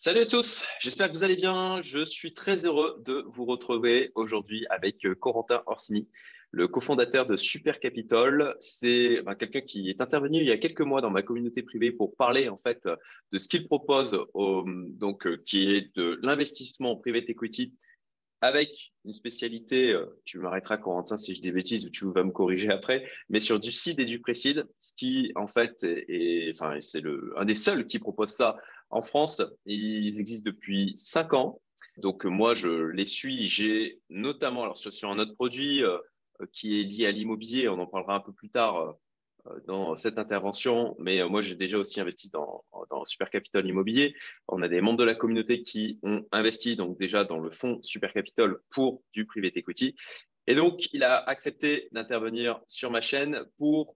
Salut à tous, j'espère que vous allez bien. Je suis très heureux de vous retrouver aujourd'hui avec Corentin Orsini, le cofondateur de Super Capital. C'est quelqu'un qui est intervenu il y a quelques mois dans ma communauté privée pour parler en fait de ce qu'il propose, qui est de l'investissement en private equity avec une spécialité, tu m'arrêteras Corentin si je dis des bêtises ou tu vas me corriger après, mais sur du seed et du pré-seed, ce qui en fait c'est un des seuls qui propose ça en France. Ils existent depuis 5 ans. Donc moi je les suis. J'ai notamment alors sur un autre produit qui est lié à l'immobilier. On en parlera un peu plus tard. Dans cette intervention, mais moi j'ai déjà aussi investi dans Super Capital Immobilier. On a des membres de la communauté qui ont investi donc déjà dans le fonds Super Capital pour du private equity. Et donc il a accepté d'intervenir sur ma chaîne pour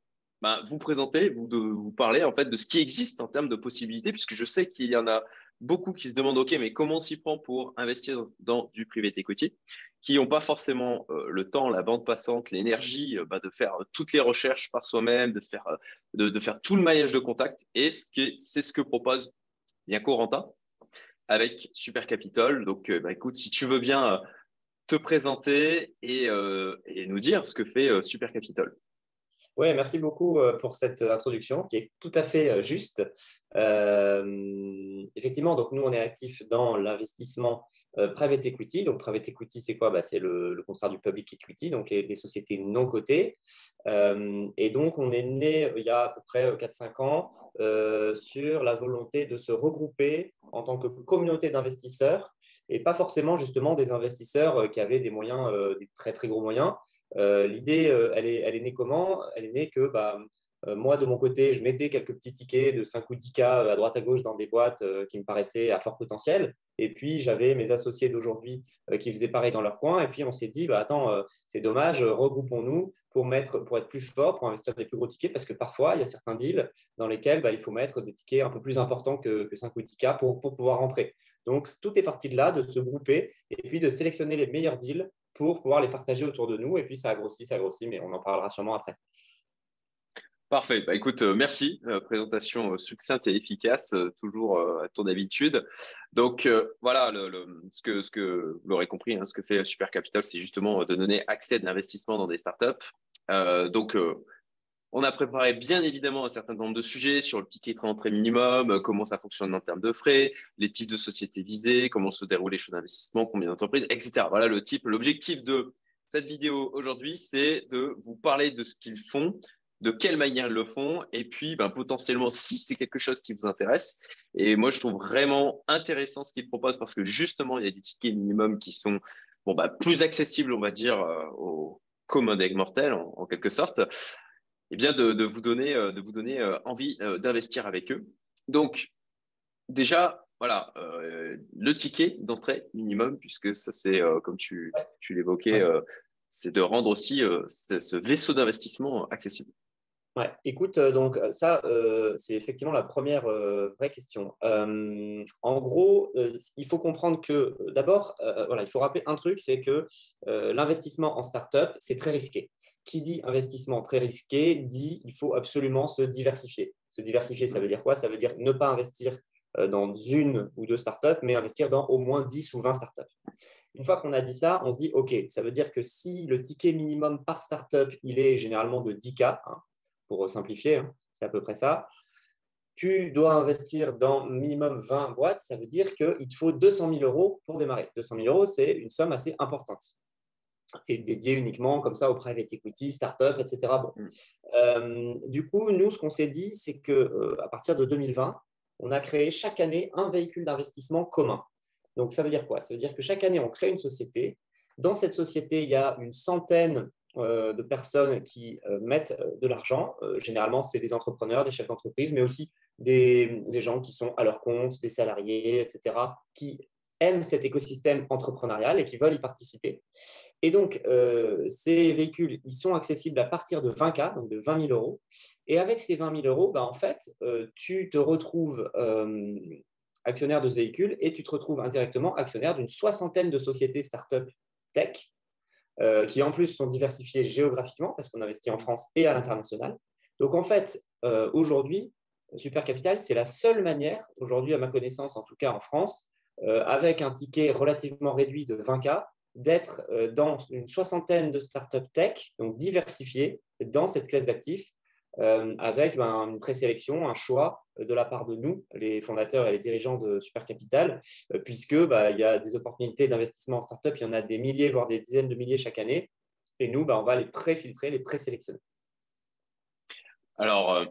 vous présenter, vous parler en fait de ce qui existe en termes de possibilités, puisque je sais qu'il y en a beaucoup qui se demandent, OK, mais comment on s'y prend pour investir dans du private equity, qui n'ont pas forcément le temps, la bande passante, l'énergie de faire toutes les recherches par soi-même, de faire tout le maillage de contact. Et c'est ce que propose bien Corentin avec Super Capital. Donc, écoute, si tu veux bien te présenter et nous dire ce que fait Super Capital. Oui, merci beaucoup pour cette introduction qui est tout à fait juste. Effectivement, donc nous, on est actifs dans l'investissement private equity. Donc, private equity, c'est quoi? C'est le contraire du public equity, donc les sociétés non cotées. Et donc, on est né il y a à peu près 4-5 ans sur la volonté de se regrouper en tant que communauté d'investisseurs et pas forcément justement des investisseurs qui avaient des moyens, des très, très gros moyens. L'idée, elle est née comment? Elle est née que moi, de mon côté, je mettais quelques petits tickets de 5 ou 10K à droite à gauche dans des boîtes qui me paraissaient à fort potentiel. Et puis, j'avais mes associés d'aujourd'hui qui faisaient pareil dans leur coin. Et puis, on s'est dit, attends, c'est dommage, regroupons-nous pour être plus forts, pour investir des plus gros tickets, parce que parfois, il y a certains deals dans lesquels il faut mettre des tickets un peu plus importants que 5 ou 10K pour pouvoir rentrer. Donc, tout est parti de là, de se grouper et puis de sélectionner les meilleurs deals pour pouvoir les partager autour de nous. Et puis, ça a grossi, mais on en parlera sûrement après. Parfait. Écoute, merci. Présentation succincte et efficace, toujours à ton habitude. Donc voilà, ce que vous l'aurez compris, hein, ce que fait Super Capital, c'est justement de donner accès d'investissement dans des startups. On a préparé bien évidemment un certain nombre de sujets sur le ticket d'entrée minimum, comment ça fonctionne en termes de frais, les types de sociétés visées, comment se déroulent les choix d'investissement, combien d'entreprises, etc. Voilà l'objectif de cette vidéo aujourd'hui, c'est de vous parler de ce qu'ils font, de quelle manière ils le font, et puis potentiellement si c'est quelque chose qui vous intéresse. Et moi, je trouve vraiment intéressant ce qu'ils proposent parce que justement, il y a des tickets minimums qui sont plus accessibles, on va dire, aux commun des mortels en quelque sorte et bien de vous donner envie d'investir avec eux. Donc déjà, voilà, le ticket d'entrée minimum, puisque ça c'est comme tu l'évoquais, Ouais. c'est de rendre aussi ce vaisseau d'investissement accessible. Ouais. Écoute, donc ça, c'est effectivement la première vraie question. En gros, il faut comprendre que d'abord, voilà, il faut rappeler un truc, c'est que l'investissement en startup, c'est très risqué. Qui dit investissement très risqué dit il faut absolument se diversifier. Se diversifier, ça veut dire quoi? Ça veut dire ne pas investir dans une ou deux startups, mais investir dans au moins 10 ou 20 startups. Une fois qu'on a dit ça, on se dit OK, ça veut dire que si le ticket minimum par startup, il est généralement de 10K, hein, pour simplifier, hein, c'est à peu près ça. Tu dois investir dans minimum 20 boîtes, ça veut dire qu'il te faut 200 000 euros pour démarrer. 200 000 euros, c'est une somme assez importante. C'est dédié uniquement comme ça au private equity, start-up, etc. Bon. Mm. Du coup, nous, ce qu'on s'est dit, c'est qu'à partir de 2020, on a créé chaque année un véhicule d'investissement commun. Donc, ça veut dire quoi? Ça veut dire que chaque année, on crée une société. Dans cette société, il y a une centaine de personnes qui mettent de l'argent. Généralement, c'est des entrepreneurs, des chefs d'entreprise, mais aussi des gens qui sont à leur compte, des salariés, etc., qui aiment cet écosystème entrepreneurial et qui veulent y participer. Et donc, ces véhicules, ils sont accessibles à partir de 20K, donc de 20 000 euros. Et avec ces 20 000 euros, en fait, tu te retrouves actionnaire de ce véhicule et tu te retrouves indirectement actionnaire d'une soixantaine de sociétés start-up tech qui en plus sont diversifiées géographiquement parce qu'on investit en France et à l'international. Donc en fait, aujourd'hui, Super Capital, c'est la seule manière, aujourd'hui à ma connaissance, en tout cas en France, avec un ticket relativement réduit de 20K, d'être dans une soixantaine de startups tech, donc diversifiées, dans cette classe d'actifs, avec une présélection, un choix de la part de nous, les fondateurs et les dirigeants de Super Capital, puisque il y a des opportunités d'investissement en startup, il y en a des milliers, voire des dizaines de milliers chaque année, et nous, on va les préfiltrer, les présélectionner. Alors,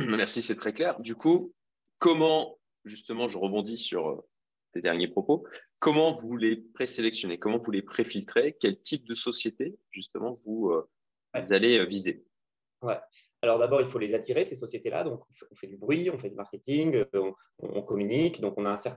merci, c'est très clair. Du coup, comment, justement, je rebondis sur tes derniers propos, comment vous les présélectionnez, comment vous les préfiltrez, quel type de société, justement, vous Ouais. allez viser? Ouais. Alors d'abord, il faut les attirer, ces sociétés-là. Donc, on fait du bruit, on fait du marketing, on communique. Donc, on a ce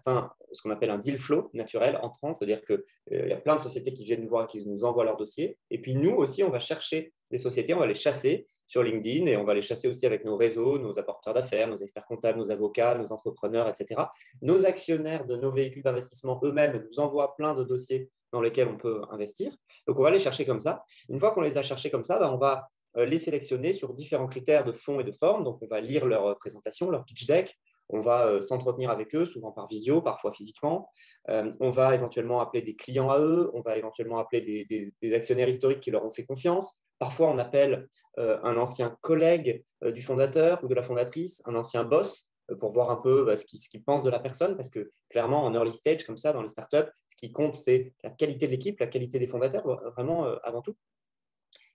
qu'on appelle un deal flow naturel entrant, c'est-à-dire qu'il y a plein de sociétés qui viennent nous voir, qui nous envoient leur dossier. Et puis, nous aussi, on va chercher des sociétés, on va les chasser sur LinkedIn et on va les chasser aussi avec nos réseaux, nos apporteurs d'affaires, nos experts comptables, nos avocats, nos entrepreneurs, etc. Nos actionnaires de nos véhicules d'investissement eux-mêmes nous envoient plein de dossiers dans lesquels on peut investir. Donc, on va les chercher comme ça. Une fois qu'on les a cherchés comme ça, on va les sélectionner sur différents critères de fond et de forme. Donc, on va lire leur présentation, leur pitch deck. On va s'entretenir avec eux, souvent par visio, parfois physiquement. On va éventuellement appeler des clients à eux. On va éventuellement appeler des actionnaires historiques qui leur ont fait confiance. Parfois, on appelle un ancien collègue du fondateur ou de la fondatrice, un ancien boss, pour voir un peu ce qu'il pense de la personne. Parce que clairement, en early stage, comme ça, dans les startups, ce qui compte, c'est la qualité de l'équipe, la qualité des fondateurs, vraiment avant tout.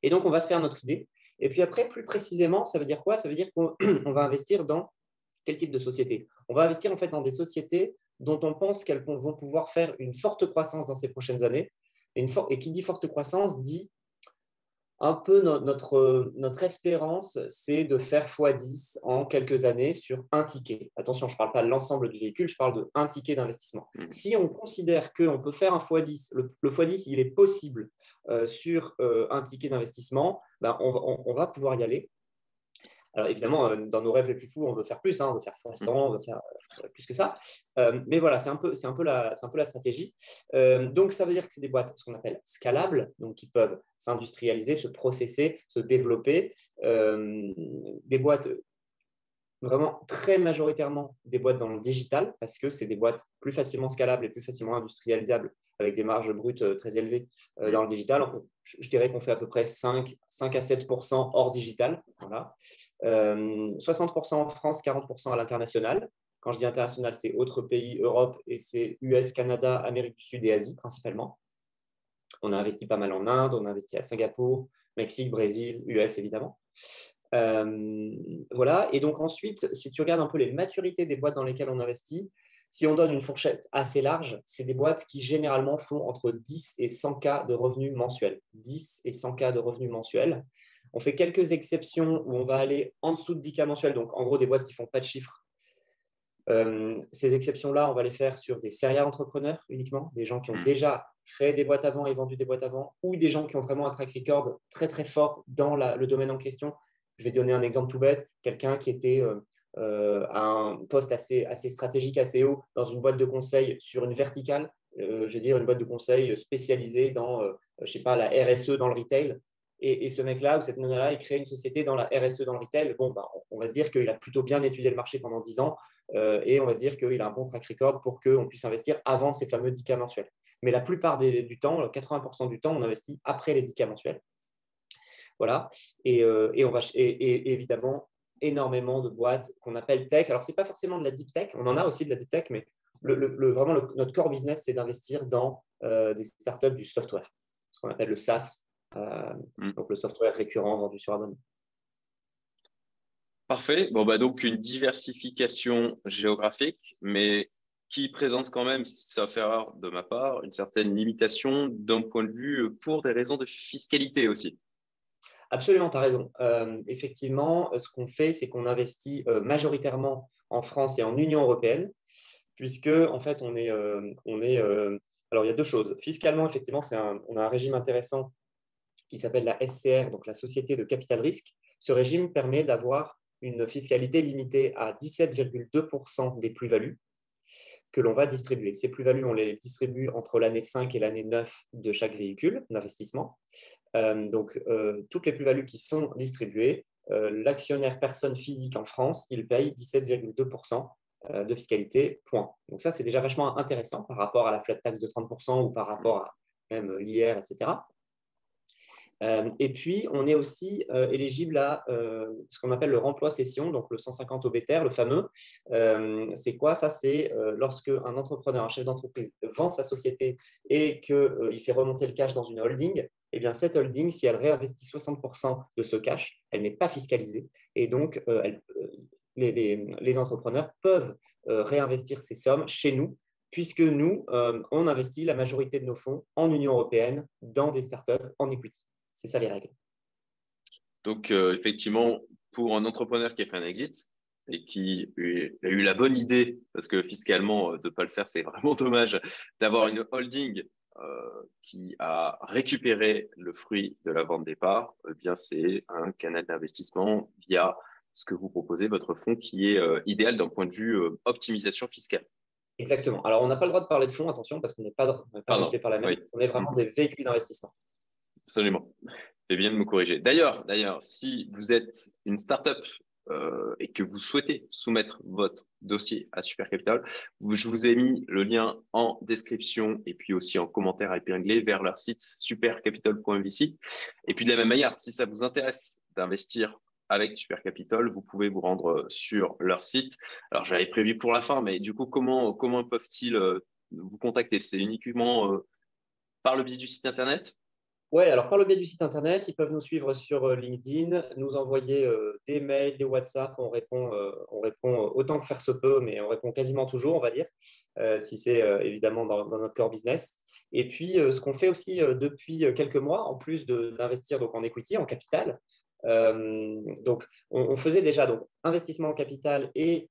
Et donc, on va se faire notre idée. Et puis après, plus précisément, ça veut dire quoi? Ça veut dire qu'on va investir dans quel type de société? On va investir en fait dans des sociétés dont on pense qu'elles vont pouvoir faire une forte croissance dans ces prochaines années. Et qui dit forte croissance dit un peu notre espérance, c'est de faire x10 en quelques années sur un ticket. Attention, je ne parle pas de l'ensemble du véhicule, je parle de un ticket d'investissement. Si on considère qu'on peut faire un x10, le x10, il est possible sur un ticket d'investissement, on va pouvoir y aller. Alors évidemment, dans nos rêves les plus fous, on veut faire plus, on veut faire x100, on veut faire plus que ça. Mais voilà, c'est un peu la stratégie. Donc ça veut dire que c'est des boîtes, ce qu'on appelle scalables, donc qui peuvent s'industrialiser, se processer, se développer. Des boîtes vraiment très majoritairement des boîtes dans le digital, parce que c'est des boîtes plus facilement scalables et plus facilement industrialisables avec des marges brutes très élevées dans le digital. Je dirais qu'on fait à peu près 5 à 7% hors digital. Voilà. 60% en France, 40% à l'international. Quand je dis international, c'est autres pays, Europe, et c'est US, Canada, Amérique du Sud et Asie principalement. On a investi pas mal en Inde, on a investi à Singapour, Mexique, Brésil, US évidemment. Voilà. Et donc ensuite, si tu regardes un peu les maturités des boîtes dans lesquelles on investit, si on donne une fourchette assez large, c'est des boîtes qui généralement font entre 10 et 100K de revenus mensuels. 10 et 100K de revenus mensuels. On fait quelques exceptions où on va aller en dessous de 10K mensuels, donc en gros des boîtes qui ne font pas de chiffres. Ces exceptions-là, on va les faire sur des serial entrepreneurs uniquement, des gens qui ont déjà créé des boîtes avant et vendu des boîtes avant, ou des gens qui ont vraiment un track record très très fort dans le domaine en question. Je vais donner un exemple tout bête, quelqu'un qui était à un poste assez stratégique, assez haut, dans une boîte de conseil sur une verticale, je veux dire une boîte de conseil spécialisée dans, je sais pas, la RSE dans le retail. Et ce mec-là ou cette nana-là, il crée une société dans la RSE dans le retail. Bon, on va se dire qu'il a plutôt bien étudié le marché pendant 10 ans et on va se dire qu'il a un bon track record pour qu'on puisse investir avant ces fameux 10K mensuels. Mais la plupart du temps, 80% du temps, on investit après les 10K mensuels. Voilà. Et évidemment, énormément de boîtes qu'on appelle tech. Alors, ce n'est pas forcément de la deep tech. On en a aussi de la deep tech, mais vraiment, notre core business, c'est d'investir dans des startups du software, ce qu'on appelle le SaaS, donc le software récurrent vendu sur abonnement. Parfait. Bon, donc une diversification géographique, mais qui présente quand même, sauf erreur de ma part, une certaine limitation d'un point de vue pour des raisons de fiscalité aussi. Absolument, tu as raison. Effectivement, ce qu'on fait, c'est qu'on investit majoritairement en France et en Union européenne, puisque en fait, alors, il y a deux choses. Fiscalement, effectivement, on a un régime intéressant qui s'appelle la SCR, donc la Société de Capital Risque. Ce régime permet d'avoir une fiscalité limitée à 17,2% des plus-values que l'on va distribuer. Ces plus-values, on les distribue entre l'année 5 et l'année 9 de chaque véhicule d'investissement. Donc, toutes les plus-values qui sont distribuées l'actionnaire personne physique en France, il paye 17,2% de fiscalité, point. Donc ça, c'est déjà vachement intéressant par rapport à la flat tax de 30% ou par rapport à même l'IR, etc. Et puis, on est aussi éligible à ce qu'on appelle le remploi cession, donc le 150 OBTR, le fameux. C'est quoi ça? C'est lorsque un entrepreneur, un chef d'entreprise vend sa société et qu'il fait remonter le cash dans une holding, eh bien, cette holding, si elle réinvestit 60% de ce cash, elle n'est pas fiscalisée. Et donc, les entrepreneurs peuvent réinvestir ces sommes chez nous, puisque nous, on investit la majorité de nos fonds en Union européenne dans des startups en equity. C'est ça les règles. Donc, effectivement, pour un entrepreneur qui a fait un exit et qui a eu la bonne idée, parce que fiscalement, de ne pas le faire, c'est vraiment dommage, d'avoir une holding qui a récupéré le fruit de la vente des parts, eh bien, c'est un canal d'investissement via ce que vous proposez, votre fonds, qui est idéal d'un point de vue optimisation fiscale. Exactement. Alors, on n'a pas le droit de parler de fonds, attention, parce qu'on n'est pas régulé par la même. Oui. On est vraiment des véhicules d'investissement. Absolument. C'est bien de me corriger. D'ailleurs, si vous êtes une startup et que vous souhaitez soumettre votre dossier à Super Capital, je vous ai mis le lien en description et puis aussi en commentaire épinglé vers leur site supercapital.vc. Et puis de la même manière, si ça vous intéresse d'investir avec Super Capital, vous pouvez vous rendre sur leur site. Alors, j'avais prévu pour la fin, mais du coup, comment peuvent-ils vous contacter? C'est uniquement par le biais du site internet? Oui, alors par le biais du site internet, ils peuvent nous suivre sur LinkedIn, nous envoyer des mails, des WhatsApp. On répond autant que faire se peut, mais on répond quasiment toujours, on va dire, si c'est évidemment dans notre core business. Et puis, ce qu'on fait aussi depuis quelques mois, en plus d'investir donc en equity, en capital, donc on faisait déjà donc, investissement en capital et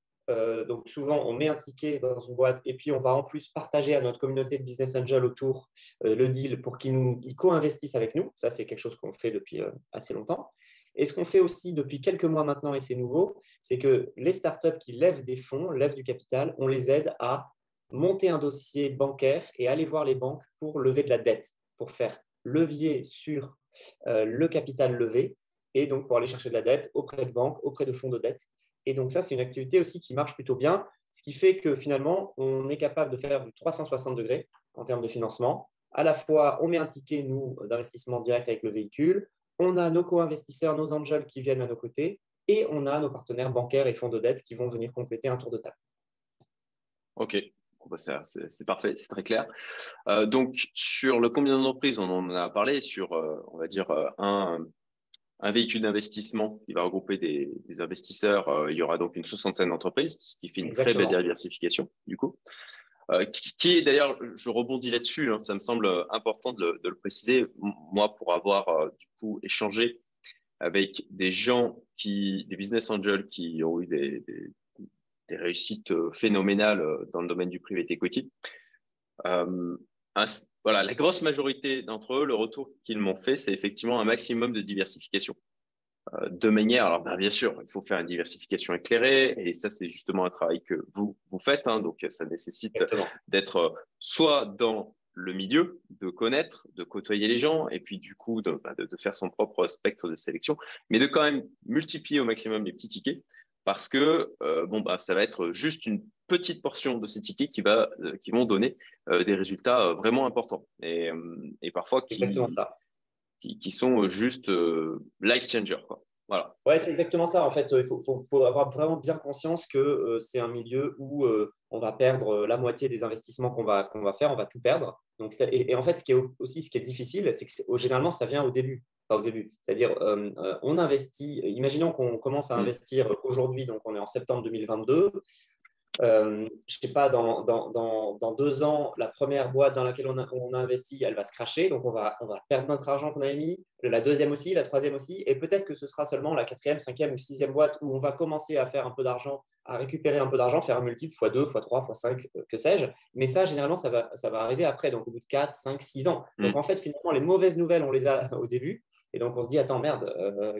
donc souvent, on met un ticket dans une boîte et puis on va en plus partager à notre communauté de business angels autour le deal pour qu'ils co-investissent avec nous. Ça, c'est quelque chose qu'on fait depuis assez longtemps. Et ce qu'on fait aussi depuis quelques mois maintenant, et c'est nouveau, c'est que les startups qui lèvent des fonds, lèvent du capital, on les aide à monter un dossier bancaire et aller voir les banques pour lever de la dette, pour faire levier sur le capital levé et donc pour aller chercher de la dette auprès de banques, auprès de fonds de dette. Et donc, ça, c'est une activité aussi qui marche plutôt bien, ce qui fait que finalement, on est capable de faire du 360 degrés en termes de financement. À la fois, on met un ticket, nous, d'investissement direct avec le véhicule, on a nos co-investisseurs, nos angels qui viennent à nos côtés, et on a nos partenaires bancaires et fonds de dette qui vont venir compléter un tour de table. OK. C'est parfait, c'est très clair. Donc, sur le combien d'entreprises, on en a parlé, sur, on va dire, un véhicule d'investissement qui va regrouper des investisseurs. Il y aura donc une soixantaine d'entreprises, ce qui fait une très belle diversification, du coup. Qui est d'ailleurs, je rebondis là-dessus, hein, ça me semble important de le préciser. Moi, pour avoir du coup échangé avec des gens des business angels qui ont eu des réussites phénoménales dans le domaine du private equity. Voilà, la grosse majorité d'entre eux, le retour qu'ils m'ont fait, c'est effectivement un maximum de diversification. De manière, alors bien sûr, il faut faire une diversification éclairée, et ça, c'est justement un travail que vous faites, hein, donc ça nécessite d'être soit dans le milieu, de connaître, de côtoyer les gens, et puis du coup, de faire son propre spectre de sélection, mais de quand même multiplier au maximum les petits tickets, parce que ça va être juste une petite portion de ces tickets qui vont donner des résultats vraiment importants, et parfois qui sont juste life changer, quoi. Voilà. Ouais, c'est exactement ça. En fait, il faut avoir vraiment bien conscience que c'est un milieu où on va perdre la moitié des investissements qu'on va faire, on va tout perdre. Donc, et en fait, ce qui est difficile, c'est que généralement, ça vient au début. Pas au début. C'est-à-dire, on investit, imaginons qu'on commence à investir aujourd'hui, donc on est en septembre 2022. Je ne sais pas, dans 2 ans, la première boîte dans laquelle on a investi, elle va se cracher. Donc, on va perdre notre argent qu'on avait mis. La deuxième aussi, la troisième aussi. Et peut-être que ce sera seulement la quatrième, cinquième ou sixième boîte où on va commencer à faire un peu d'argent, à récupérer un peu d'argent, faire un multiple x2, x3, x5, que sais-je. Mais ça, généralement, ça va arriver après, donc au bout de 4, 5, 6 ans. Donc, en fait, finalement, les mauvaises nouvelles, on les a au début. Et donc, on se dit, attends, merde,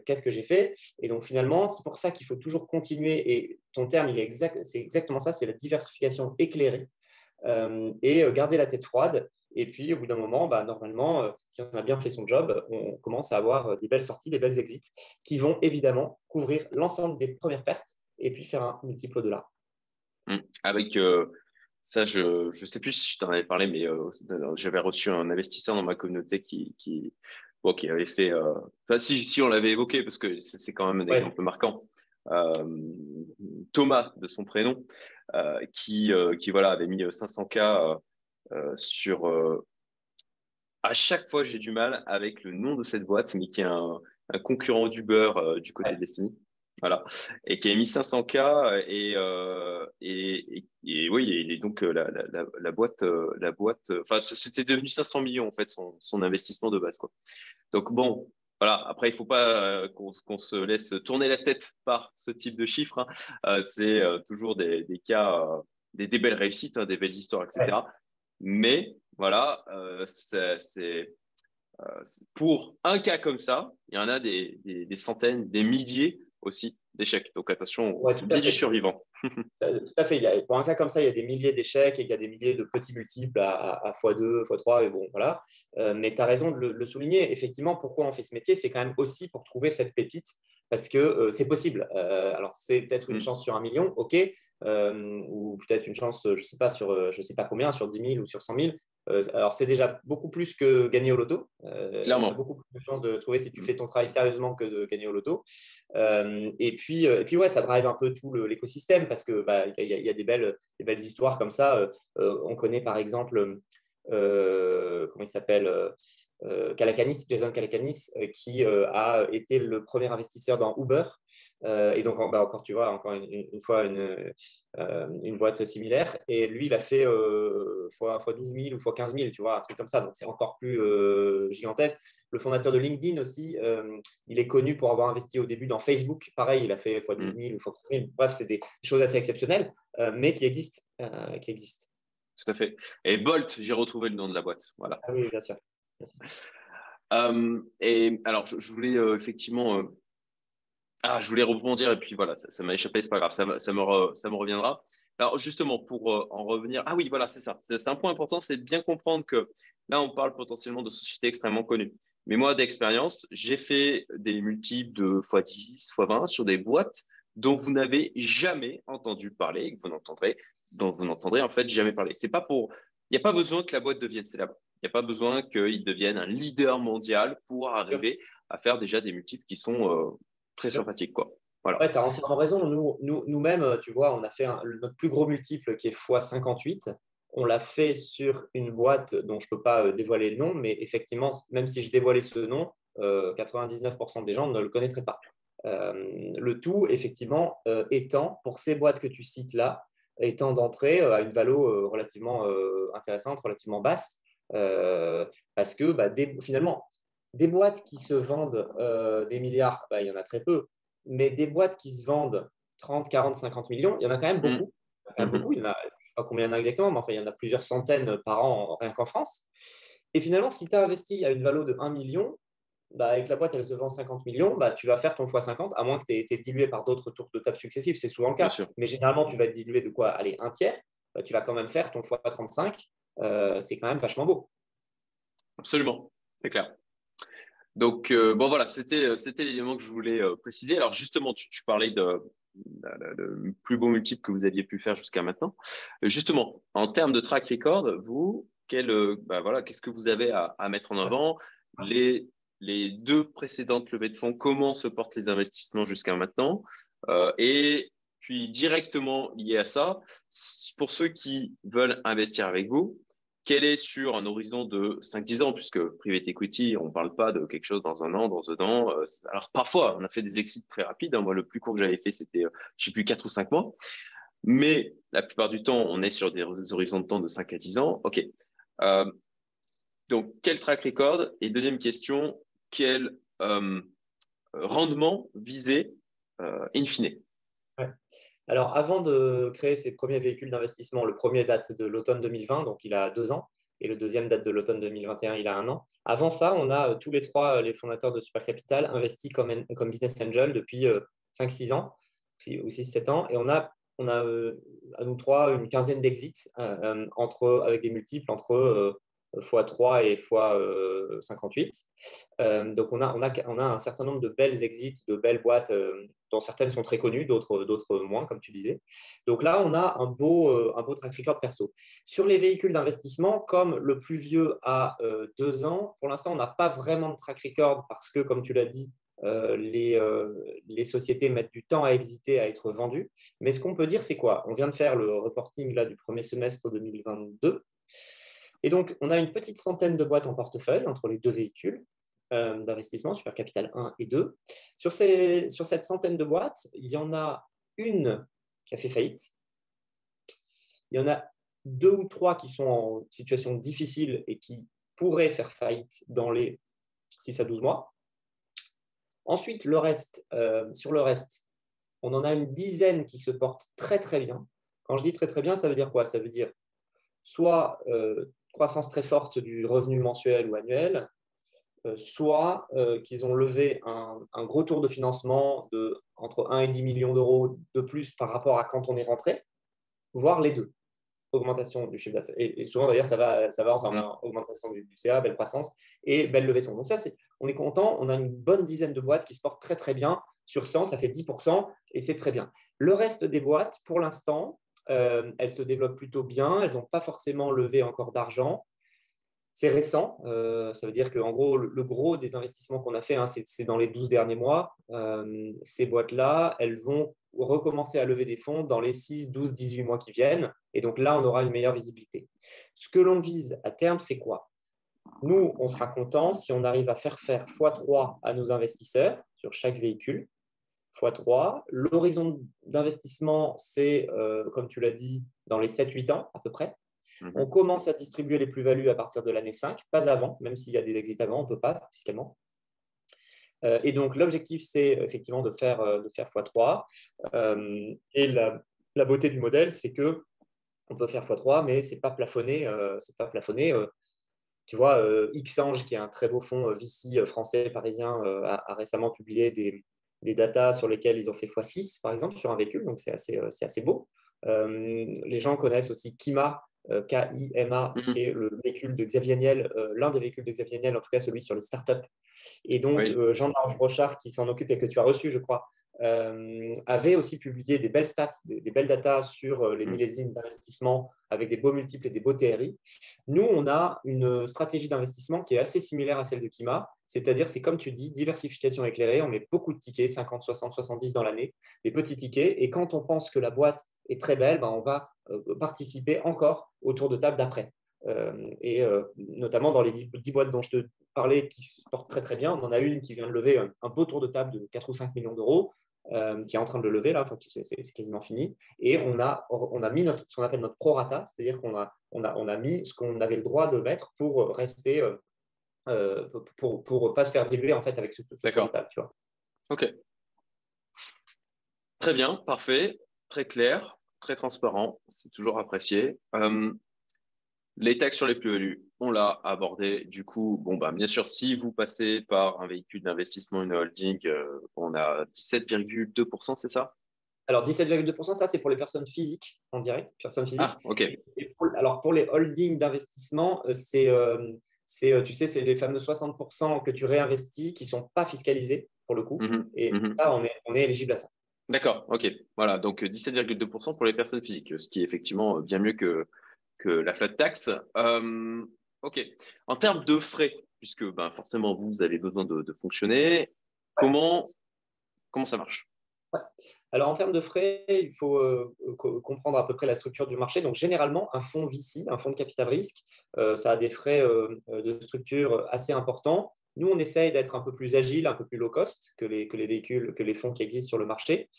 qu'est-ce que j'ai fait? Et donc, finalement, c'est pour ça qu'il faut toujours continuer. Et ton terme, c'est exactement ça, c'est la diversification éclairée. et garder la tête froide. Et puis, au bout d'un moment, normalement, si on a bien fait son job, on commence à avoir des belles sorties, des belles exits qui vont évidemment couvrir l'ensemble des premières pertes et puis faire un multiple au-delà. Avec ça, je sais plus si je t'en avais parlé, mais j'avais reçu un investisseur dans ma communauté bon, qui avait fait. Enfin, si on l'avait évoqué parce que c'est quand même un Ouais. exemple marquant. Euh, Thomas de son prénom, qui voilà avait mis 500K sur. À chaque fois, j'ai du mal avec le nom de cette boîte, mais qui est un concurrent d'Uber du côté de Ouais. Destiny. Voilà. Et qui a mis 500K et oui, et donc la boîte, enfin, c'était devenu 500 millions en fait son investissement de base quoi. Donc bon, voilà. Après, il faut pas qu'on se laisse tourner la tête par ce type de chiffres, hein. C'est toujours des cas, des belles réussites, hein, des belles histoires, Ouais. etc. Mais voilà, pour un cas comme ça, il y en a des centaines, des milliers aussi d'échecs. Donc attention au Ouais, tout à biais du fait. survivant. Tout à fait. Pour un cas comme ça, il y a des milliers d'échecs et il y a des milliers de petits multiples à x2, x3. Et bon, voilà. Mais tu as raison de le souligner. Effectivement, pourquoi on fait ce métier, c'est quand même aussi pour trouver cette pépite parce que c'est possible. Alors, c'est peut-être une Mm. chance sur 1 million, OK, ou peut-être une chance, je ne sais pas, sur je sais pas combien, sur 10 000 ou sur 100 000. Alors, c'est déjà beaucoup plus que gagner au loto. Tu as Clairement. beaucoup plus de chances de trouver si tu Mm. fais ton travail sérieusement que de gagner au loto. Et puis ouais, ça drive un peu tout l'écosystème parce que y a des belles histoires comme ça. On connaît par exemple, comment il s'appelle, Calacanis, Jason Calacanis, qui a été le premier investisseur dans Uber. Et donc, encore, tu vois, encore une fois, une boîte similaire. Et lui, il a fait fois 12 000 ou fois 15 000, tu vois, un truc comme ça. Donc, c'est encore plus gigantesque. Le fondateur de LinkedIn aussi, il est connu pour avoir investi au début dans Facebook. Pareil, il a fait fois 12 Mm. 000 ou fois 15 000. Bref, c'est des choses assez exceptionnelles, mais qui existent. Tout à fait. Et Bolt, j'ai retrouvé le nom de la boîte. Voilà. Ah oui, bien sûr. Et alors, je voulais effectivement. Je voulais rebondir et puis voilà, ça m'a échappé, c'est pas grave, ça me reviendra. Alors justement, pour en revenir, ah oui, voilà, c'est ça. C'est un point important, c'est de bien comprendre que là, on parle potentiellement de sociétés extrêmement connues. Mais moi, d'expérience, j'ai fait des multiples de x10, x20 sur des boîtes dont vous n'avez jamais entendu parler, et que dont vous n'entendrez en fait jamais parler. C'est pas pour, il n'y a pas besoin que la boîte devienne célèbre. Il n'y a pas besoin qu'il devienne un leader mondial pour Sûr, arriver à faire déjà des multiples qui sont très sûr. sympathique, quoi. Voilà. Ouais, tu as entièrement raison. Nous-mêmes, tu vois, on a fait notre plus gros multiple qui est x58. On l'a fait sur une boîte dont je ne peux pas dévoiler le nom, mais effectivement, même si je dévoilais ce nom, 99% des gens ne le connaîtraient pas. Le tout, effectivement, étant, pour ces boîtes que tu cites là, étant d'entrée à une valo relativement intéressante, relativement basse, parce que finalement, des boîtes qui se vendent des milliards, il y en a très peu, mais des boîtes qui se vendent 30, 40, 50 millions, il y en a quand même Mm. beaucoup. Il y en a quand même Mhm. beaucoup. Je ne sais pas combien il y en a exactement, mais enfin, il y en a plusieurs centaines par an, rien qu'en France. Et finalement, si tu as investi à une valeur de 1 million, avec la boîte, elle se vend 50 millions, tu vas faire ton x50, à moins que tu aies été dilué par d'autres tours de table successifs. C'est souvent le Bien cas. sûr. Mais généralement, tu vas être dilué de quoi? Allez, un tiers. Tu vas quand même faire ton x35. C'est quand même vachement beau. Absolument. C'est clair. Donc, bon, voilà, c'était l'élément que je voulais préciser. Alors, justement, tu parlais le plus beau multiple que vous aviez pu faire jusqu'à maintenant. Justement, en termes de track record, vous, voilà, qu'est-ce que vous avez à mettre en avant? Les deux précédentes levées de fonds, comment se portent les investissements jusqu'à maintenant? Et puis, directement lié à ça, pour ceux qui veulent investir avec vous, quel est sur un horizon de 5-10 ans, puisque private equity, on ne parle pas de quelque chose dans un an, dans 2 ans. Alors parfois, on a fait des exits très rapides, hein. Moi, le plus court que j'avais fait, c'était, je sais plus, 4 ou 5 mois. Mais la plupart du temps, on est sur des horizons de temps de 5 à 10 ans. OK. Euh, donc, quel track record? Et deuxième question, quel rendement visé in fine? Ouais. Alors, avant de créer ces premiers véhicules d'investissement, le premier date de l'automne 2020, donc il a 2 ans, et le deuxième date de l'automne 2021, il a 1 an. Avant ça, on a tous les trois, les fondateurs de Super Capital, investis comme business angel depuis 5-6 ans, ou 6-7 ans, et on a à nous trois une quinzaine d'exits avec des multiples entre x3 et x58. Donc, on a un certain nombre de belles exits, de belles boîtes, dont certaines sont très connues, d'autres moins, comme tu disais. Donc là, on a un beau track record perso. Sur les véhicules d'investissement, comme le plus vieux a 2 ans, pour l'instant, on n'a pas vraiment de track record parce que, comme tu l'as dit, les sociétés mettent du temps à exiter, à être vendues. Mais ce qu'on peut dire, c'est quoi? On vient de faire le reporting là, du premier semestre 2022. Et donc, on a une petite centaine de boîtes en portefeuille entre les deux véhicules d'investissement, Super Capital 1 et 2. Sur cette centaine de boîtes, il y en a une qui a fait faillite. Il y en a 2 ou 3 qui sont en situation difficile et qui pourraient faire faillite dans les 6 à 12 mois. Ensuite, sur le reste, on en a une dizaine qui se portent très, très bien. Quand je dis très, très bien, ça veut dire quoi? Ça veut dire soit croissance très forte du revenu mensuel ou annuel, soit qu'ils ont levé un gros tour de financement entre 1 et 10 millions d'euros de plus par rapport à quand on est rentré, voire les deux. Augmentation du chiffre d'affaires. Et souvent, d'ailleurs, ça va ensemble. Augmentation du CA, belle croissance et belle levée de fonds. Donc ça, on est content. On a une bonne dizaine de boîtes qui se portent très, très bien. Sur 100, ça fait 10% et c'est très bien. Le reste des boîtes, pour l'instant, elles se développent plutôt bien. Elles n'ont pas forcément levé encore d'argent. C'est récent. Ça veut dire qu'en gros, le gros des investissements qu'on a fait, c'est dans les 12 derniers mois. Ces boîtes-là, elles vont recommencer à lever des fonds dans les 6, 12, 18 mois qui viennent. Et donc là, on aura une meilleure visibilité. Ce que l'on vise à terme, c'est quoi? Nous, on sera content si on arrive à faire x3 à nos investisseurs sur chaque véhicule. x3. L'horizon d'investissement, c'est, comme tu l'as dit, dans les 7-8 ans à peu près. On commence à distribuer les plus-values à partir de l'année 5, pas avant, même s'il y a des exits avant, on ne peut pas fiscalement. Et donc, l'objectif, c'est effectivement de faire x3. Et la beauté du modèle, c'est qu'on peut faire x3, mais ce n'est pas plafonné. Tu vois, Xange, qui est un très beau fonds VC français, parisien, a récemment publié des datas sur lesquelles ils ont fait x6, par exemple, sur un véhicule. Donc, c'est assez beau. Les gens connaissent aussi Kima, KIMA, qui est le véhicule de Xavier Niel, l'un des véhicules de Xavier Niel, en tout cas celui sur les startups. Et donc, Jean-Georges Brochard, qui s'en occupe et que tu as reçu, je crois, avait aussi publié des belles stats, des belles datas sur les millésimes d'investissement avec des beaux multiples et des beaux TRI. Nous, on a une stratégie d'investissement qui est assez similaire à celle de Kima, c'est-à-dire, c'est comme tu dis, diversification éclairée. On met beaucoup de tickets, 50, 60, 70 dans l'année, des petits tickets. Et quand on pense que la boîte est très belle, on va participer encore au tour de table d'après. Et notamment dans les 10 boîtes dont je te parlais qui se portent très très bien, on en a une qui vient de lever un beau tour de table de 4 ou 5 millions d'euros, qui est en train de le lever là, c'est quasiment fini. Et on a mis ce qu'on appelle notre prorata, c'est-à-dire qu'on a mis ce qu'on avait le droit de mettre pour rester, pour pas se faire diluer en fait avec ce tour de table. Tu vois. Ok. Très bien, parfait, très clair, très transparent, c'est toujours apprécié. Les taxes sur les plus-values, on l'a abordé. Du coup, bien sûr, si vous passez par un véhicule d'investissement, une holding, on a 17,2%, c'est ça? Alors, 17,2%, ça, c'est pour les personnes physiques en direct. Personnes physiques. Ah, ok. Alors, pour les holdings d'investissement, tu sais, c'est les fameux 60% que tu réinvestis qui ne sont pas fiscalisés, pour le coup. Et ça, on est éligible à ça. D'accord, ok. Voilà, donc 17,2% pour les personnes physiques, ce qui est effectivement bien mieux que la flat tax. Ok. En termes de frais, puisque forcément vous avez besoin de fonctionner, comment ça marche? Ouais. Alors, en termes de frais, il faut comprendre à peu près la structure du marché. Donc, généralement, un fonds VC, un fonds de capital risque, ça a des frais de structure assez importants. Nous, on essaye d'être un peu plus agile, un peu plus low cost que les véhicules, que les fonds qui existent sur le marché.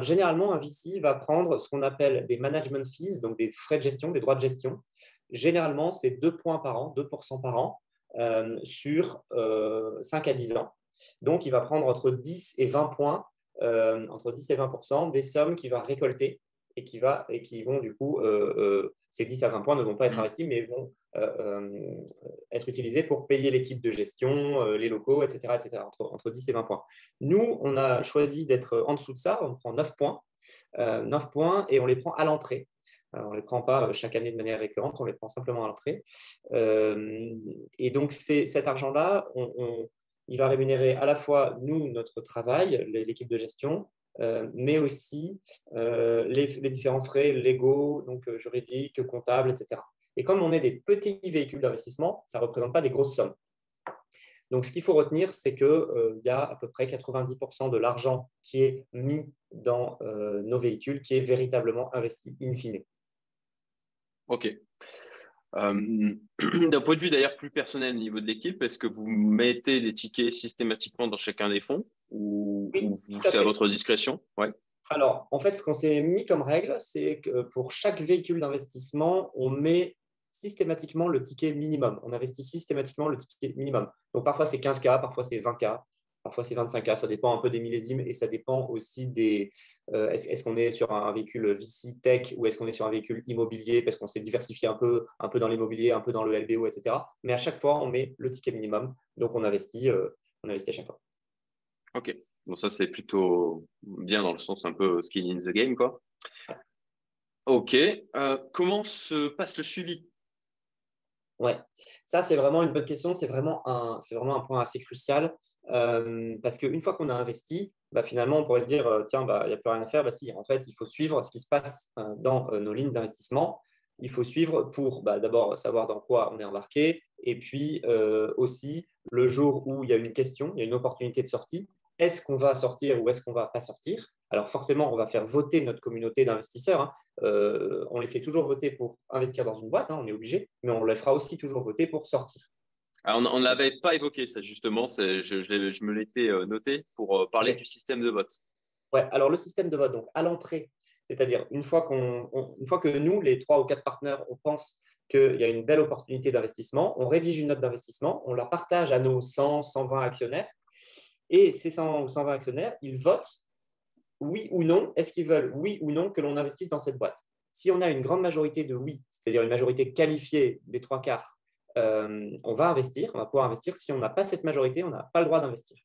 Généralement, un VC va prendre ce qu'on appelle des management fees, donc des frais de gestion, des droits de gestion. Généralement, c'est 2 points par an, 2% par an, sur 5 à 10 ans. Donc, il va prendre entre 10 et 20 points, entre 10 et 20% des sommes qu'il va récolter et qui vont du coup, ces 10 à 20 points ne vont pas être investis, mais vont être utilisés pour payer l'équipe de gestion, les locaux, etc., entre 10 et 20 points. Nous, on a choisi d'être en dessous de ça, on prend 9 points. 9 points et on les prend à l'entrée. On ne les prend pas chaque année de manière récurrente, on les prend simplement à l'entrée. Et donc, cet argent-là, il va rémunérer à la fois nous, notre travail, l'équipe de gestion, mais aussi les différents frais légaux, donc juridiques, comptables, etc. Et comme on est des petits véhicules d'investissement, ça ne représente pas des grosses sommes. Donc, ce qu'il faut retenir, c'est qu'il y a à peu près 90% de l'argent qui est mis dans nos véhicules qui est véritablement investi in fine. Ok. D'un point de vue d'ailleurs plus personnel au niveau de l'équipe, est-ce que vous mettez des tickets systématiquement dans chacun des fonds Oui, ou tout à c'est à fait. votre discrétion? Ouais. Alors, en fait, ce qu'on s'est mis comme règle, c'est que pour chaque véhicule d'investissement, on met systématiquement le ticket minimum. On investit systématiquement le ticket minimum. Donc, parfois, c'est 15K, parfois, c'est 20K, parfois, c'est 25K. Ça dépend un peu des millésimes et ça dépend aussi des… est-ce qu'on est sur un véhicule VC Tech ou est-ce qu'on est sur un véhicule immobilier parce qu'on s'est diversifié un peu dans l'immobilier, un peu dans le LBO, etc. Mais à chaque fois, on met le ticket minimum. Donc, on investit à chaque fois. Ok. Bon, ça, c'est plutôt bien dans le sens un peu skin in the game, quoi. Ok. Comment se passe le suivi? Ouais, ça c'est vraiment une bonne question, c'est vraiment un point assez crucial parce qu'une fois qu'on a investi, bah, finalement on pourrait se dire tiens, bah, il n'y a plus rien à faire. Bah, si, en fait, il faut suivre ce qui se passe dans nos lignes d'investissement. Il faut suivre pour bah, d'abord savoir dans quoi on est embarqué et puis aussi le jour où il y a une question, il y a une opportunité de sortie, est-ce qu'on va sortir ou est-ce qu'on ne va pas sortir? Alors forcément, on va faire voter notre communauté d'investisseurs, hein. On les fait toujours voter pour investir dans une boîte, hein, on est obligé, mais on les fera aussi toujours voter pour sortir. Ah, on ne l'avait pas évoqué, ça, justement. Je me l'étais noté pour parler du Okay. système de vote. Ouais, alors le système de vote, donc à l'entrée, c'est-à-dire une fois que nous, les 3 ou 4 partenaires, on pense qu'il y a une belle opportunité d'investissement, on rédige une note d'investissement, on la partage à nos 100, 120 actionnaires, et ces 100 ou 120 actionnaires, ils votent oui ou non, est-ce qu'ils veulent oui ou non que l'on investisse dans cette boîte. Si on a une grande majorité de oui, c'est-à-dire une majorité qualifiée des 3 quarts, on va investir, on va pouvoir investir. Si on n'a pas cette majorité, on n'a pas le droit d'investir.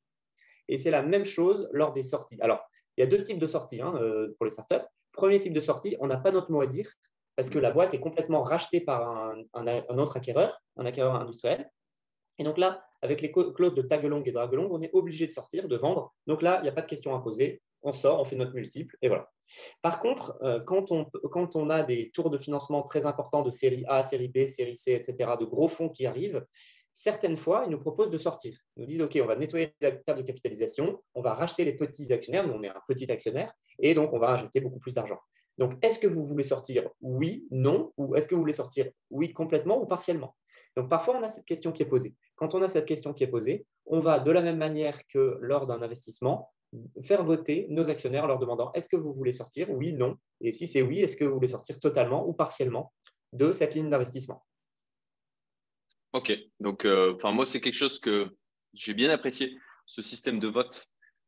Et c'est la même chose lors des sorties. Alors, il y a 2 types de sorties hein, pour les startups. Premier type de sortie, on n'a pas notre mot à dire parce que la boîte est complètement rachetée par un autre acquéreur, un acquéreur industriel. Et donc là, avec les clauses de tag along et drag along, on est obligé de sortir, de vendre. Donc là, il n'y a pas de question à poser. On sort, on fait notre multiple et voilà. Par contre, quand on a des tours de financement très importants de série A, série B, série C, etc., de gros fonds qui arrivent, certaines fois, ils nous proposent de sortir. Ils nous disent, OK, on va nettoyer la table de capitalisation, on va racheter les petits actionnaires, nous on est un petit actionnaire, et donc on va injecter beaucoup plus d'argent. Donc, est-ce que vous voulez sortir oui, non, ou est-ce que vous voulez sortir oui complètement ou partiellement? Donc, parfois, on a cette question qui est posée. Quand on a cette question qui est posée, on va, de la même manière que lors d'un investissement, faire voter nos actionnaires en leur demandant est-ce que vous voulez sortir? Oui, non. Et si c'est oui, est-ce que vous voulez sortir totalement ou partiellement de cette ligne d'investissement? Ok. Donc, moi, c'est quelque chose que j'ai bien apprécié, ce système de vote,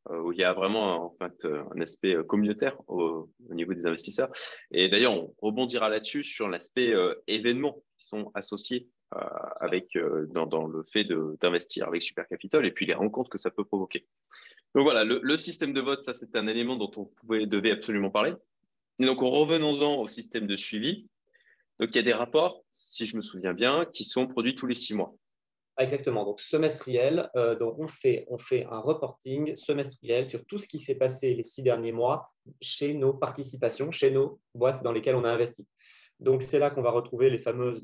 où il y a vraiment, en fait, un aspect communautaire au niveau des investisseurs. Et d'ailleurs, on rebondira là-dessus sur l'aspect événements qui sont associés dans le fait d'investir avec Super Capital et puis les rencontres que ça peut provoquer. Donc voilà, le système de vote, ça, c'est un élément dont devait absolument parler. Et donc, en revenons-en au système de suivi. Donc, il y a des rapports, si je me souviens bien, qui sont produits tous les 6 mois. Exactement. Donc, semestriel. Donc, on fait un reporting semestriel sur tout ce qui s'est passé les 6 derniers mois chez nos participations, chez nos boîtes dans lesquelles on a investi. Donc, c'est là qu'on va retrouver les fameuses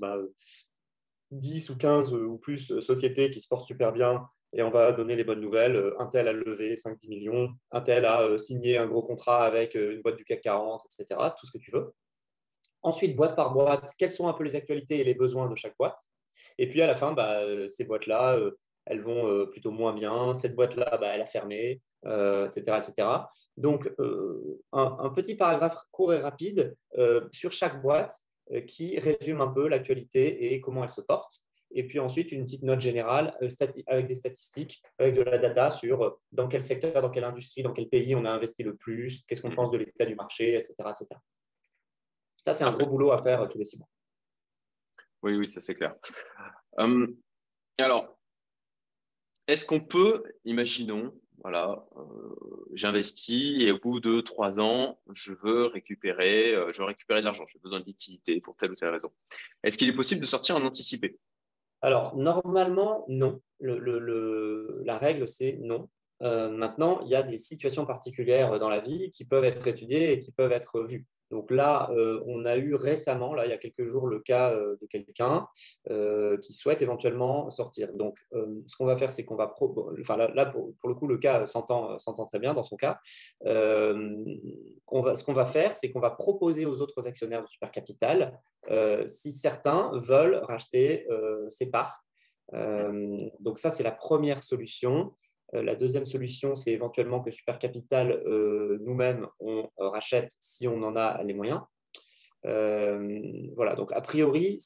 10 ou 15 ou plus sociétés qui se portent super bien et on va donner les bonnes nouvelles. Un tel a levé 5-10 millions, un tel a signé un gros contrat avec une boîte du CAC 40, etc. Tout ce que tu veux. Ensuite, boîte par boîte, quelles sont un peu les actualités et les besoins de chaque boîte. Et puis à la fin, ces boîtes-là, elles vont plutôt moins bien. Cette boîte-là, elle a fermé, etc., etc. Donc, un petit paragraphe court et rapide sur chaque boîte qui résume un peu l'actualité et comment elle se porte. Et puis ensuite, une petite note générale avec des statistiques, avec de la data sur dans quel secteur, dans quelle industrie, dans quel pays on a investi le plus, qu'est-ce qu'on pense de l'état du marché, etc., etc. Ça, c'est un gros Parfait. boulot à faire tous les 6 mois. Oui, oui, ça c'est clair. Alors, est-ce qu'on peut, imaginons, voilà, j'investis et au bout de 3 ans, je veux récupérer de l'argent, j'ai besoin de liquidité pour telle ou telle raison. Est-ce qu'il est possible de sortir en anticipé? Alors, normalement, non. La règle, c'est non. Maintenant, il y a des situations particulières dans la vie qui peuvent être étudiées et qui peuvent être vues. Donc là, on a eu récemment, là, il y a quelques jours, le cas de quelqu'un qui souhaite éventuellement sortir. Donc, ce qu'on va faire, c'est qu'on va… Enfin, là pour le coup, le cas s'entend très bien dans son cas. Ce qu'on va faire, c'est qu'on va proposer aux autres actionnaires de Super Capital si certains veulent racheter ces parts. Donc ça, c'est la première solution. La deuxième solution, c'est éventuellement que Super Capital, nous-mêmes, on rachète si on en a les moyens. Voilà, donc a priori,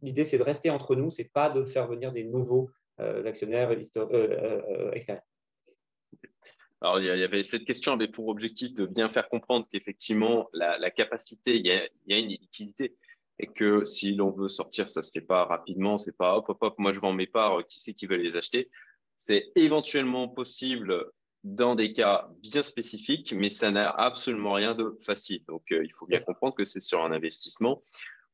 l'idée, c'est de rester entre nous, c'est pas de faire venir des nouveaux actionnaires extérieurs. Alors, il y avait cette question avait pour objectif de bien faire comprendre qu'effectivement, la capacité, il y a une liquidité et que si l'on veut sortir, ça se fait pas rapidement, c'est pas hop, hop, hop, moi je vends mes parts, qui c'est qui veut les acheter? C'est éventuellement possible dans des cas bien spécifiques, mais ça n'a absolument rien de facile. Donc, il faut bien comprendre que c'est sur un investissement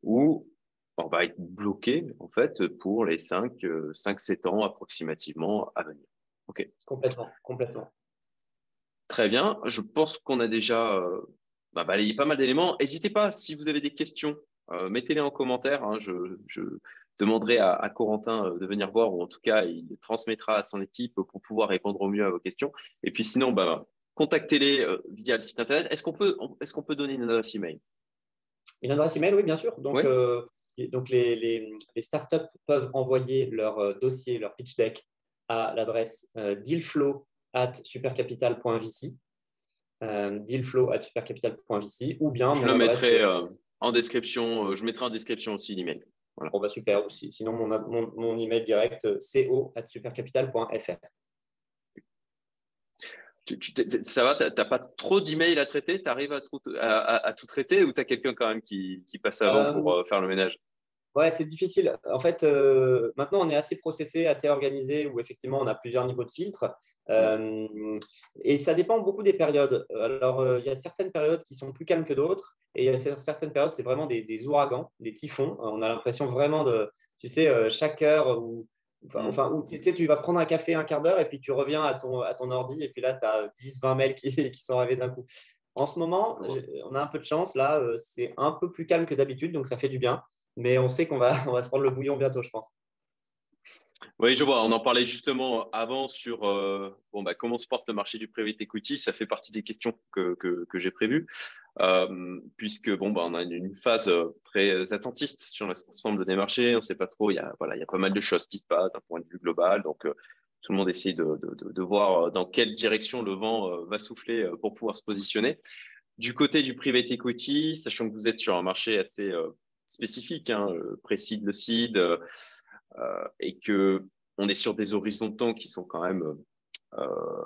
où on va être bloqué, en fait, pour les 7 ans approximativement à venir. OK. Complètement, complètement. Très bien. Je pense qu'on a déjà balayé pas mal d'éléments. N'hésitez pas, si vous avez des questions, mettez-les en commentaire, hein. Je demanderai à Corentin de venir voir, ou en tout cas, il transmettra à son équipe pour pouvoir répondre au mieux à vos questions. Et puis sinon, contactez-les via le site internet. Est-ce qu'on peut donner une adresse email? Une adresse email, oui, bien sûr. Donc, Oui. les startups peuvent envoyer leur dossier, leur pitch deck à l'adresse dealflow@supercapital.vc, dealflow@supercapital.vc, ou bien Je mon le adresse. mettrai en description. Je mettrai en description aussi l'email. Voilà. Bon, bah, super. Sinon, mon email direct, co@supercapital.fr. Ça va, t'as pas trop d'emails à traiter, tu arrives à tout traiter ou tu as quelqu'un quand même qui passe avant pour faire le ménage? Ouais, c'est difficile. En fait, maintenant, on est assez processé, assez organisé, où effectivement, on a plusieurs niveaux de filtres. Hmm. Et ça dépend beaucoup des périodes. Alors, il y a certaines périodes qui sont plus calmes que d'autres. Et il y a certaines périodes, c'est vraiment des ouragans, des typhons. On a l'impression vraiment de, tu sais, chaque heure, où tu sais, tu vas prendre un café un quart d'heure et puis tu reviens à ton ordi. Et puis là, tu as 10, 20 mails qui sont arrivés d'un coup. En ce moment, on a un peu de chance. Là, c'est un peu plus calme que d'habitude, donc ça fait du bien. Mais on sait qu'on va, on va se prendre le bouillon bientôt, je pense. Oui, je vois. On en parlait justement avant sur comment se porte le marché du private equity. Ça fait partie des questions que j'ai prévues, puisque on a une phase très attentiste sur l'ensemble des marchés. On ne sait pas trop. Il y a pas mal de choses qui se passent d'un point de vue global. Donc, tout le monde essaie de voir dans quelle direction le vent va souffler pour pouvoir se positionner. Du côté du private equity, sachant que vous êtes sur un marché assez spécifique, hein, précis de le seed, et que on est sur des horizons de temps qui sont quand même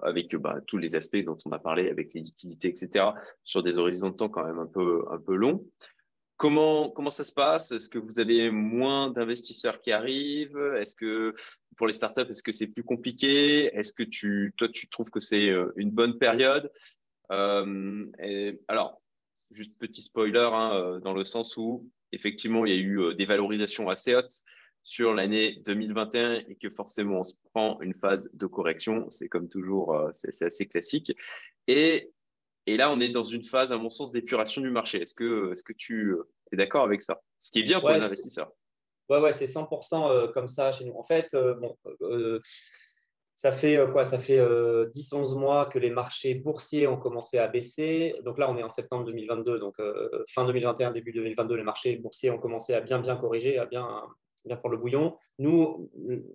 avec tous les aspects dont on a parlé, avec les liquidités, etc., sur des horizons de temps quand même un peu longs. Comment ça se passe? Est-ce que vous avez moins d'investisseurs qui arrivent? Est-ce que pour les startups, est-ce que c'est plus compliqué? Est-ce que toi, tu trouves que c'est une bonne période? Alors, juste petit spoiler, hein, dans le sens où effectivement, il y a eu des valorisations assez hautes sur l'année 2021 et que forcément, on se prend une phase de correction. C'est comme toujours, c'est assez classique. Et, et là, on est dans une phase, à mon sens, d'épuration du marché. Est-ce que tu es d'accord avec ça? Ce qui est bien pour Ouais, les investisseurs. ouais, c'est 100% comme ça chez nous. En fait, ça fait quoi? Ça fait 10-11 mois que les marchés boursiers ont commencé à baisser. Donc là, on est en septembre 2022. Donc fin 2021, début 2022, les marchés boursiers ont commencé à bien corriger, à bien prendre le bouillon. Nous,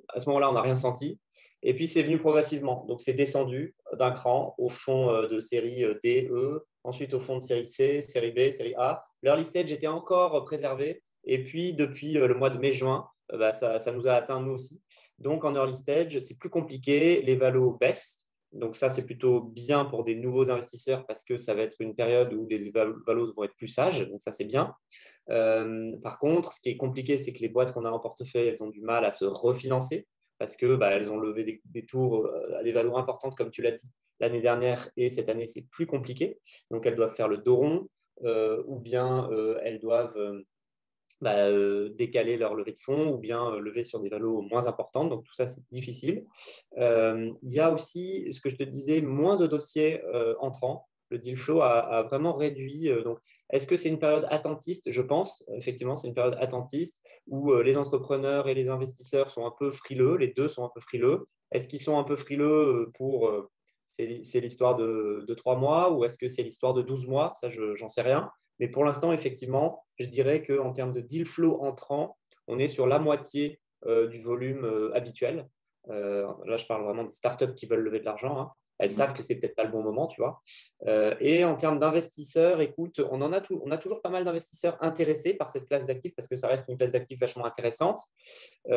à ce moment-là, on n'a rien senti. Et puis, c'est venu progressivement. Donc, c'est descendu d'un cran au fond de série D, E, ensuite au fond de série C, série B, série A. L'early stage était encore préservé. Et puis, depuis le mois de mai-juin, ça nous a atteint nous aussi. Donc, en early stage, c'est plus compliqué, les valos baissent. Donc, ça, c'est plutôt bien pour des nouveaux investisseurs parce que ça va être une période où les valos vont être plus sages. Donc, ça, c'est bien. Par contre, ce qui est compliqué, c'est que les boîtes qu'on a en portefeuille, elles ont du mal à se refinancer. parce que elles ont levé des tours à des valeurs importantes, comme tu l'as dit, l'année dernière, et cette année, c'est plus compliqué. Donc, elles doivent faire le dos rond, ou bien elles doivent décaler leur levée de fonds, ou bien lever sur des valos moins importantes. Donc, tout ça, c'est difficile. Il y a aussi, ce que je te disais, moins de dossiers entrants. Le deal flow a vraiment réduit. Donc, est-ce que c'est une période attentiste? Je pense, effectivement, c'est une période attentiste où les entrepreneurs et les investisseurs sont un peu frileux. Les deux sont un peu frileux. Est-ce qu'ils sont un peu frileux c'est l'histoire de 3 mois, ou est-ce que c'est l'histoire de 12 mois? Ça, j'en sais rien. Mais pour l'instant, effectivement, je dirais qu'en termes de deal flow entrant, on est sur la moitié du volume habituel. Là, je parle vraiment des startups qui veulent lever de l'argent, hein. Elles savent que c'est peut-être pas le bon moment, tu vois. Et en termes d'investisseurs, écoute, on a toujours pas mal d'investisseurs intéressés par cette classe d'actifs, parce que ça reste une classe d'actifs vachement intéressante.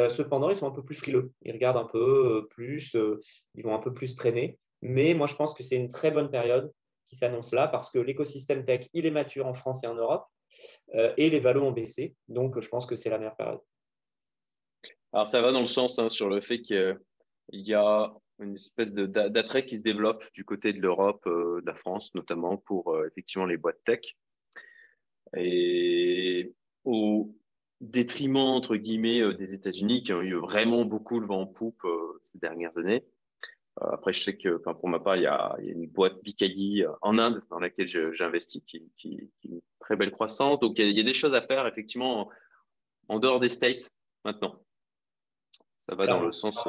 Cependant, ils sont un peu plus frileux. Ils regardent un peu plus, ils vont un peu plus traîner. Mais moi, je pense que c'est une très bonne période qui s'annonce là, parce que l'écosystème tech, il est mature en France et en Europe, et les valos ont baissé. Donc, je pense que c'est la meilleure période. Alors, ça va dans le sens sur le fait qu'il y a une espèce d'attrait qui se développe du côté de l'Europe, de la France notamment, pour effectivement les boîtes tech. Et au détriment, entre guillemets, des États-Unis qui ont eu vraiment beaucoup le vent en poupe ces dernières années. Après, je sais que, enfin, pour ma part, il y a une boîte Picadi en Inde dans laquelle j'investis qui a une très belle croissance. Donc, il y a des choses à faire, effectivement, en dehors des States maintenant. Ça va dans le Clairement. sens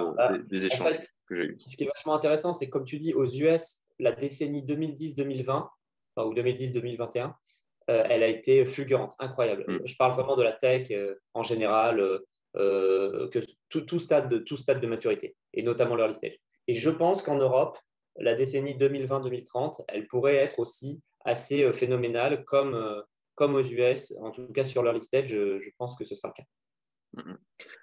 des En échanges fait, que j'ai eus. ce qui est vachement intéressant, c'est que comme tu dis, aux US, la décennie 2010-2020, enfin, ou 2010-2021, elle a été fulgurante, incroyable. Mm. Je parle vraiment de la tech en général, que tout stade de maturité, et notamment l'early stage. Et je pense qu'en Europe, la décennie 2020-2030, elle pourrait être aussi assez phénoménale, comme aux US, en tout cas sur l'early stage, je pense que ce sera le cas. Mm.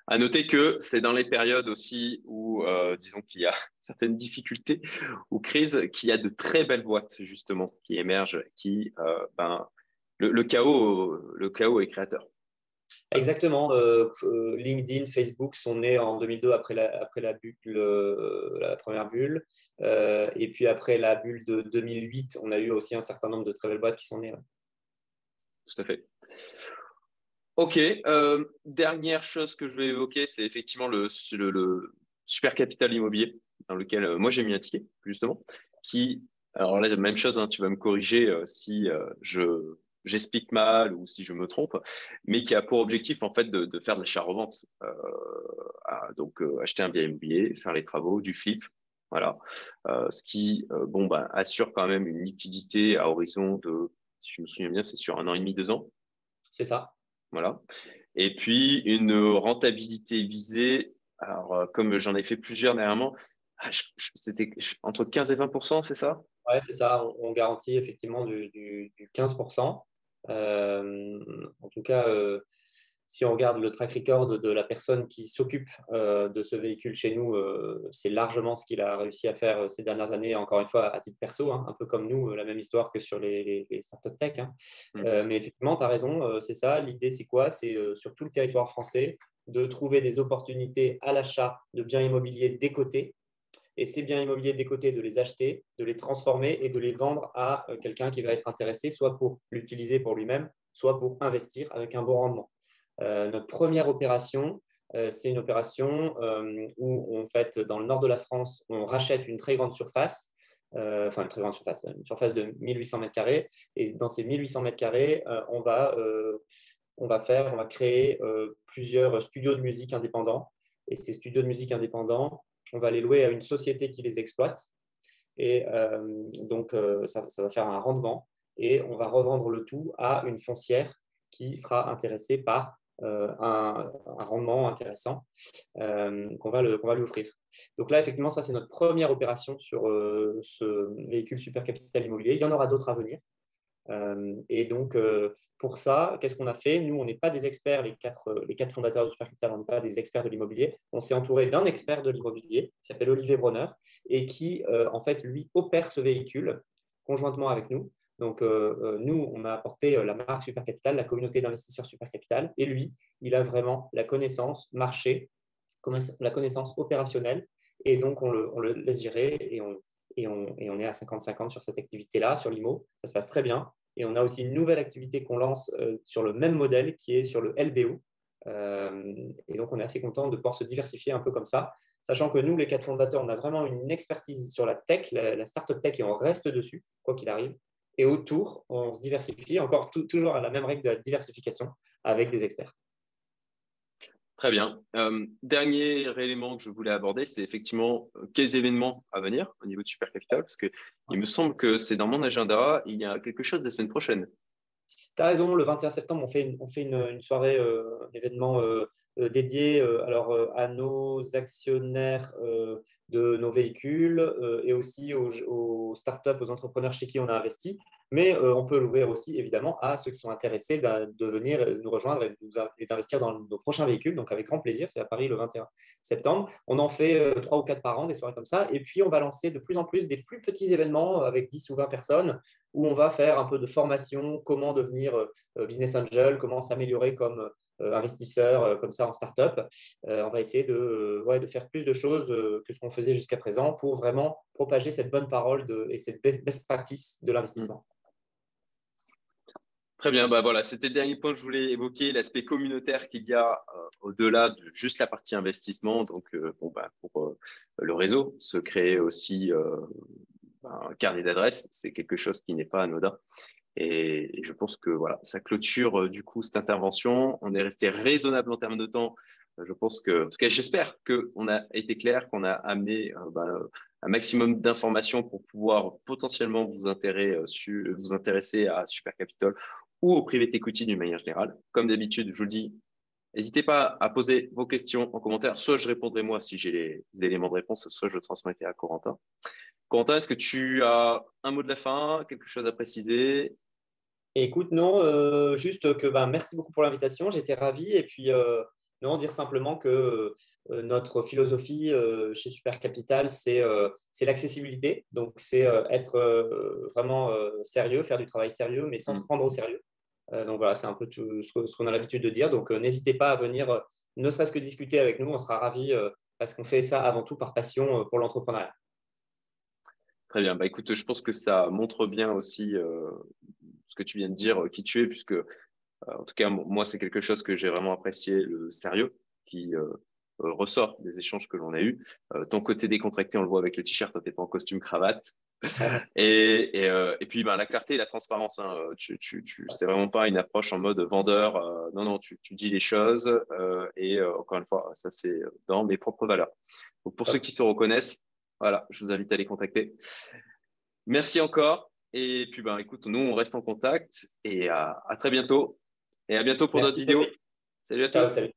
À noter que c'est dans les périodes aussi où, disons qu'il y a certaines difficultés ou crises, qu'il y a de très belles boîtes justement qui émergent, le chaos est créateur. Exactement. LinkedIn, Facebook sont nés en 2002 après la bulle, la première bulle. Et puis après la bulle de 2008, on a eu aussi un certain nombre de très belles boîtes qui sont nées. Ouais. Tout à fait. Ok. Dernière chose que je vais évoquer, c'est effectivement le super capital immobilier dans lequel moi j'ai mis un ticket justement. Qui, alors là, même chose, hein, tu vas me corriger si j'explique mal ou si je me trompe, mais qui a pour objectif en fait de faire de l'achat-revente. Donc acheter un bien immobilier, faire les travaux, du flip, voilà. Ce qui assure quand même une liquidité à horizon de, si je me souviens bien, c'est sur 1 an et demi, 2 ans. C'est ça. Voilà. Et puis une rentabilité visée. Alors comme j'en ai fait plusieurs dernièrement, c'était entre 15 et 20%, c'est ça? Ouais, c'est ça. On garantit effectivement du 15%. En tout cas, si on regarde le track record de la personne qui s'occupe de ce véhicule chez nous, c'est largement ce qu'il a réussi à faire ces dernières années, encore une fois à titre perso, hein, un peu comme nous, la même histoire que sur les startups tech. Hein. Mais effectivement, tu as raison, c'est ça. L'idée, c'est quoi? C'est sur tout le territoire français de trouver des opportunités à l'achat de biens immobiliers décotés. Et ces biens immobiliers décotés, de les acheter, de les transformer et de les vendre à quelqu'un qui va être intéressé, soit pour l'utiliser pour lui-même, soit pour investir avec un bon rendement. Notre première opération, c'est une opération où, en fait, dans le nord de la France, on rachète une très grande surface, enfin une très grande surface, une surface de 1800 mètres carrés. Et dans ces 1800 mètres carrés, on va créer plusieurs studios de musique indépendants. Et ces studios de musique indépendants, on va les louer à une société qui les exploite. Et donc, ça va faire un rendement. Et on va revendre le tout à une foncière qui sera intéressée par un rendement intéressant qu'on va lui offrir. Donc là, effectivement, ça, c'est notre première opération sur ce véhicule super capital immobilier. Il y en aura d'autres à venir. Et donc, pour ça, qu'est-ce qu'on a fait? Nous, on n'est pas des experts, les quatre fondateurs de Supercapital, on n'est pas des experts de l'immobilier. On s'est entouré d'un expert de l'immobilier qui s'appelle Olivier Bronner et qui, en fait, lui, opère ce véhicule conjointement avec nous. Donc, nous, on a apporté la marque Supercapital, la communauté d'investisseurs Supercapital, et lui, il a vraiment la connaissance marché la connaissance opérationnelle. Et donc, on le laisse gérer et on est à 50-50 sur cette activité-là, sur l'IMO. Ça se passe très bien. Et on a aussi une nouvelle activité qu'on lance sur le même modèle qui est sur le LBO. Et donc, on est assez content de pouvoir se diversifier un peu comme ça, sachant que nous, les 4 fondateurs, on a vraiment une expertise sur la tech, la startup tech, et on reste dessus, quoi qu'il arrive. Et autour, on se diversifie, encore toujours à la même règle de la diversification, avec des experts. Très bien. Dernier élément que je voulais aborder, c'est effectivement quels événements à venir au niveau de Super Capital, parce que il me semble que c'est dans mon agenda, il y a quelque chose la semaine prochaine. Tu as raison, le 21 septembre, on fait une soirée, un événement dédié à nos actionnaires de nos véhicules et aussi aux startups, aux entrepreneurs chez qui on a investi. Mais on peut l'ouvrir aussi, évidemment, à ceux qui sont intéressés de venir nous rejoindre et d'investir dans nos prochains véhicules. Donc, avec grand plaisir, c'est à Paris le 21 septembre. On en fait 3 ou 4 par an, des soirées comme ça. Et puis, on va lancer de plus en plus des plus petits événements avec 10 ou 20 personnes où on va faire un peu de formation, comment devenir business angel, comment s'améliorer comme investisseur comme ça en startup. On va essayer de faire plus de choses que ce qu'on faisait jusqu'à présent pour vraiment propager cette bonne parole et cette best practice de l'investissement. Très bien, bah voilà, c'était le dernier point que je voulais évoquer, l'aspect communautaire qu'il y a au-delà de juste la partie investissement. Donc, pour le réseau, se créer aussi un carnet d'adresses, c'est quelque chose qui n'est pas anodin. Et je pense que voilà, ça clôture du coup cette intervention. On est resté raisonnable en termes de temps. Je pense que, en tout cas, j'espère qu'on a été clair, qu'on a amené un maximum d'informations pour pouvoir potentiellement vous intéresser à Super Capital ou au private equity d'une manière générale. Comme d'habitude, je vous le dis, n'hésitez pas à poser vos questions en commentaire. Soit je répondrai moi si j'ai les éléments de réponse, soit je transmettrai à Corentin. Corentin, est-ce que tu as un mot de la fin, quelque chose à préciser? Et écoute, non, juste que merci beaucoup pour l'invitation, j'étais ravi. Et puis, non, dire simplement que notre philosophie chez Super Capital, c'est l'accessibilité. Donc, c'est être vraiment sérieux, faire du travail sérieux, mais sans se prendre au sérieux. Donc, voilà, c'est un peu tout ce qu'on a l'habitude de dire. Donc, n'hésitez pas à venir, ne serait-ce que discuter avec nous, on sera ravis parce qu'on fait ça avant tout par passion pour l'entrepreneuriat. Très bien. Bah, écoute, je pense que ça montre bien aussi ce que tu viens de dire, qui tu es, puisque, en tout cas, moi, c'est quelque chose que j'ai vraiment apprécié, le sérieux qui ressort des échanges que l'on a eus. Ton côté décontracté, on le voit avec le t-shirt, tu n'es pas en costume cravate. Et puis, la clarté et la transparence. Hein, c'est vraiment pas une approche en mode vendeur. Non, non, tu dis les choses. Encore une fois, ça, c'est dans mes propres valeurs. Donc, pour ceux qui se reconnaissent, voilà, je vous invite à les contacter. Merci encore. Et puis, écoute, nous, on reste en contact et à très bientôt. Et à bientôt pour d'autres Merci, vidéos. Cédric. Salut à Ciao, tous. salut.